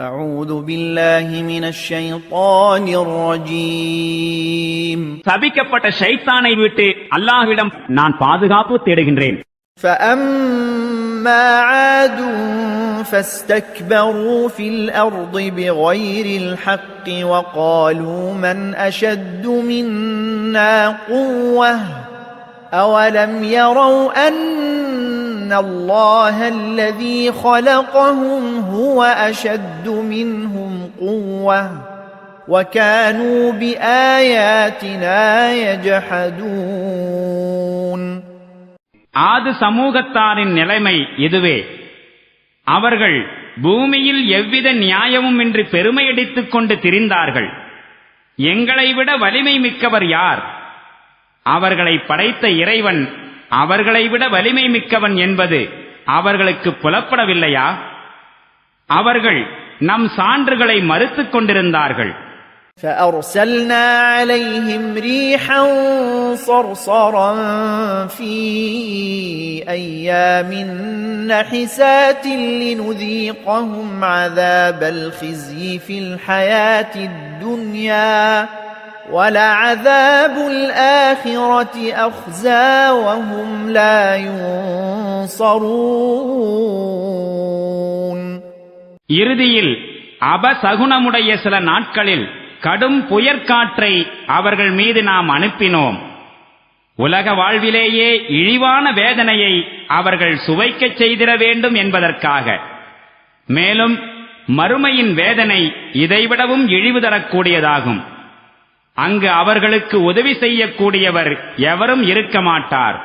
أعوذ بالله من الشيطان الرجيم சபிக்கப்பட்ட ஷைத்தானை விட்டு அல்லாஹ்விடம் நான் பாதுகாப்பு தேடுகின்றேன். فأما عاد فاستكبروا في الأرض بغير الحق وقالوا من أشد منا قوة أولم يروا أن الله الذي خلقهم هو أشد منهم قوة وكانوا بآياتنا يجحدون. ஆது சமூகத்தாரின் நிலைமை இதுவே. அவர்கள் பூமியில் எவ்வித நியாயமுமின்றி பெருமையடித்துக் கொண்டு திரிந்தார்கள். எங்களை விட வலிமை மிக்கவர் யார்? அவர்களை படைத்த இறைவன் அவர்களை விட வலிமை மிக்கவன் என்பது அவர்களுக்கு புலப்படவில்லையா? அவர்கள் நம் சான்றுகளை மறுத்துக் கொண்டிருந்தார்கள். فأرسلنا عليهم ريحا صرصرا في أيام نحسات لنذيقهم عذاب الخزي في الحياة الدنيا ولعذاب الآخرة أخزى وهم لا ينصرون. இறுதியில் அபசகுனமுடைய சில நாட்களில் கடும் புயற்காற்றை அவர்கள் மீது நாம் அனுப்பினோம். உலக வாழ்விலேயே இழிவான வேதனையை அவர்கள் சுவைக்கச் செய்திட வேண்டும் என்பதற்காக. மேலும் மறுமையின் வேதனை இதைவிடவும் இழிவு தரக்கூடியதாகும். அங்கு அவர்களுக்கு உதவி செய்யக்கூடியவர் எவரும் இருக்க மாட்டார்.